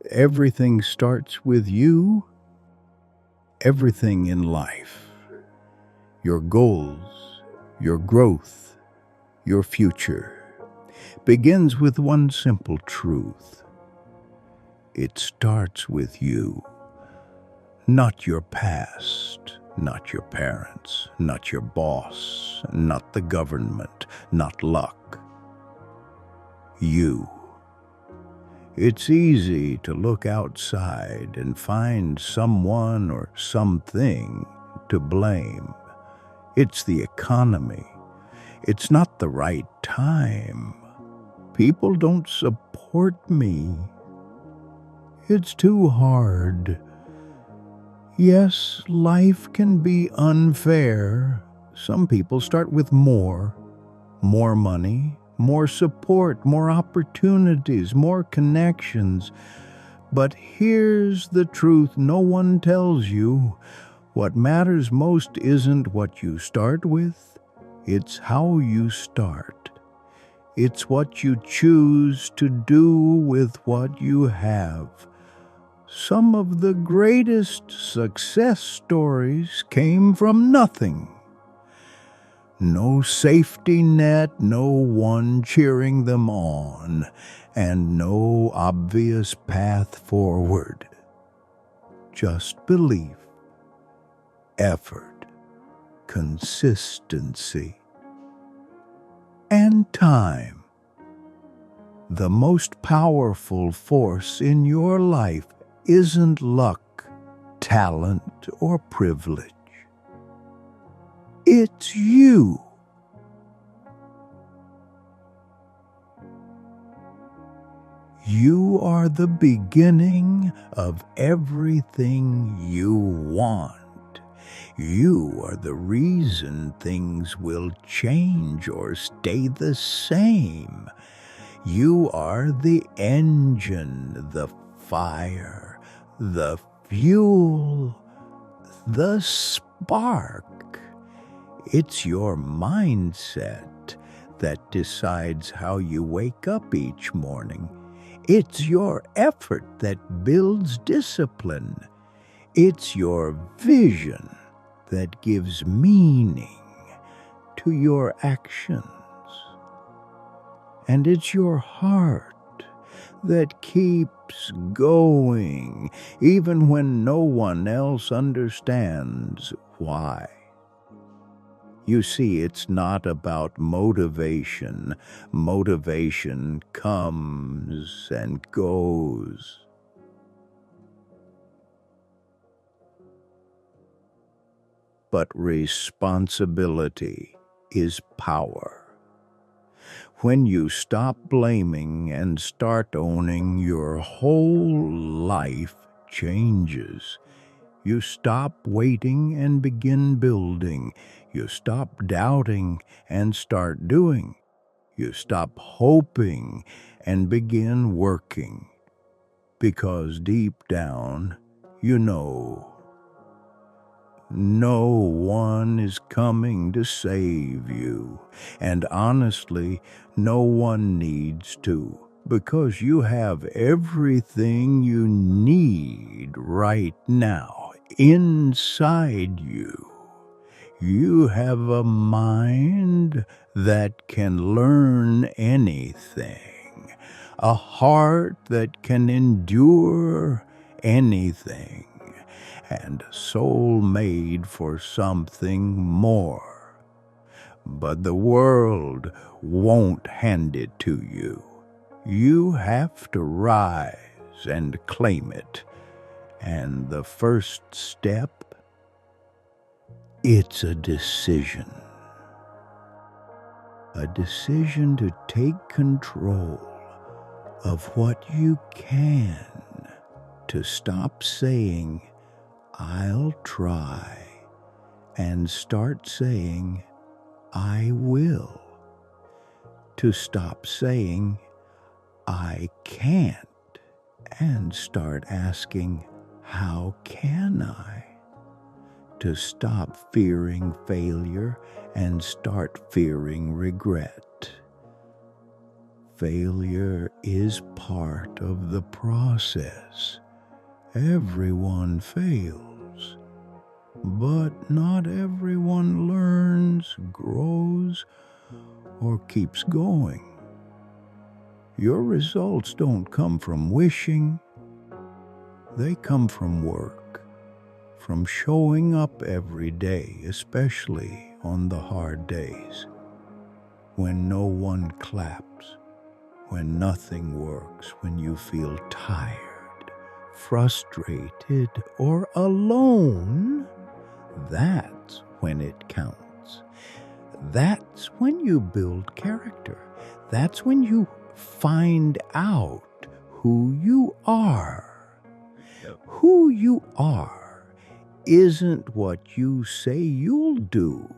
Everything starts with you. Everything in life. Your goals, your growth, your future begins with one simple truth. It starts with you. Not your past, not your parents, not your boss, not the government, not luck. You. It's easy to look outside and find someone or something to blame. It's the economy. It's not the right time. People don't support me. It's too hard. Yes, life can be unfair. Some people start with more money, more support, more opportunities, more connections. But here's the truth no one tells you. What matters most isn't what you start with, it's how you start. It's what you choose to do with what you have. Some of the greatest success stories came from nothing. No safety net, no one cheering them on, and no obvious path forward. Just belief, effort, consistency, and time. The most powerful force in your life isn't luck, talent, or privilege. It's you. You are the beginning of everything you want. You are the reason things will change or stay the same. You are the engine, the fire, the fuel, the spark. It's your mindset that decides how you wake up each morning. It's your effort that builds discipline. It's your vision that gives meaning to your actions. And it's your heart that keeps going, even when no one else understands why. You see, it's not about motivation. Motivation comes and goes. But responsibility is power. When you stop blaming and start owning, your whole life changes. You stop waiting and begin building. You stop doubting and start doing. You stop hoping and begin working. Because deep down, you know, no one is coming to save you. And honestly, no one needs to. Because you have everything you need right now inside you. You have a mind that can learn anything, a heart that can endure anything, and a soul made for something more. But the world won't hand it to you. You have to rise and claim it. And the first step, it's a decision. A decision to take control of what you can, to stop saying, I'll try, and start saying, I will. To stop saying, I can't, and start asking, how can I? To stop fearing failure and start fearing regret. Failure is part of the process. Everyone fails, but not everyone learns, grows, or keeps going. Your results don't come from wishing. They come from work, from showing up every day, especially on the hard days, when no one claps, when nothing works, when you feel tired, frustrated, or alone. That's when it counts. That's when you build character. That's when you find out who you are. Who you are isn't what you say you'll do.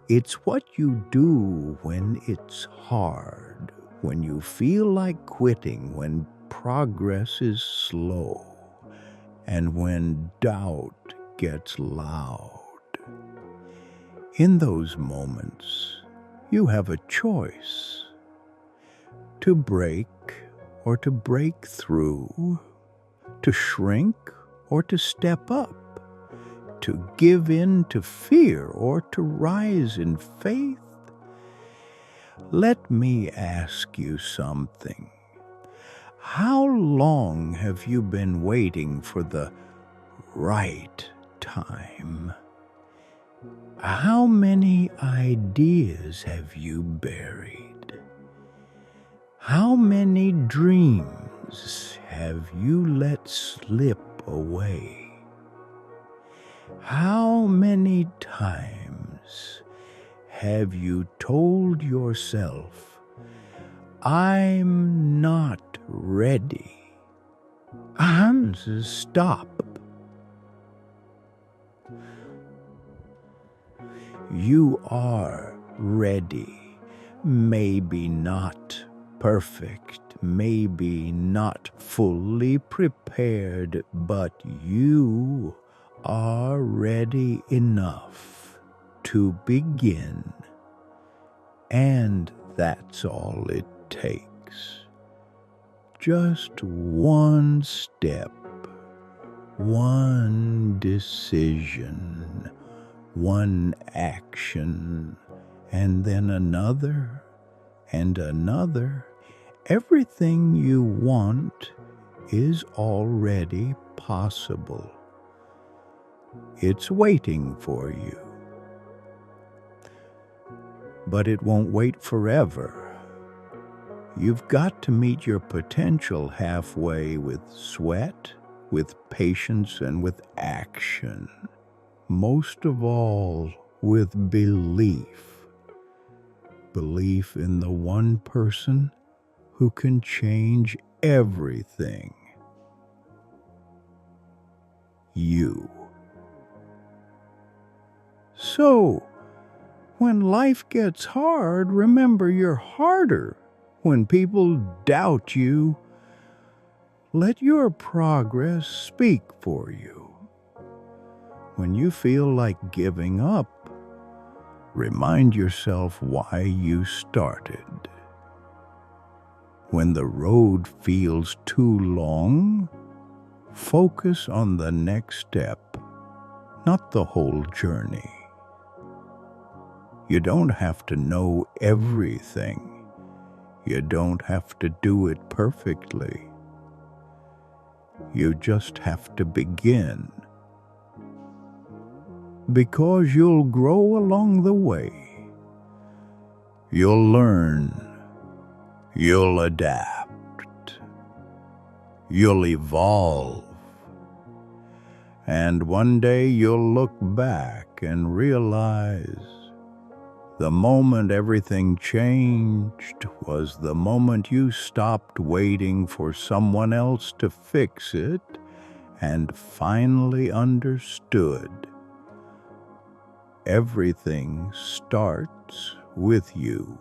It's what you do when it's hard, when you feel like quitting, when progress is slow, and when doubt gets loud. In those moments, you have a choice: to break or to break through, to shrink or to step up, to give in to fear or to rise in faith. Let me ask you something. How long have you been waiting for the right time? How many ideas have you buried? How many dreams have you let slip away? How many times have you told yourself, "I'm not ready"? Stop. You are ready. Maybe not perfect, maybe not fully prepared, but you are ready enough to begin. And that's all it takes. Just one step, one decision, one action, and then another and another. Everything you want is already possible. It's waiting for you. But it won't wait forever. You've got to meet your potential halfway with sweat, with patience, and with action. Most of all, with belief. Belief in the one person who can change everything. You. So, when life gets hard, remember you're harder. When people doubt you, let your progress speak for you. When you feel like giving up, remind yourself why you started. When the road feels too long, focus on the next step, not the whole journey. You don't have to know everything. You don't have to do it perfectly. You just have to begin. Because you'll grow along the way. You'll learn. You'll adapt. You'll evolve. And one day you'll look back and realize the moment everything changed was the moment you stopped waiting for someone else to fix it and finally understood. Everything starts with you.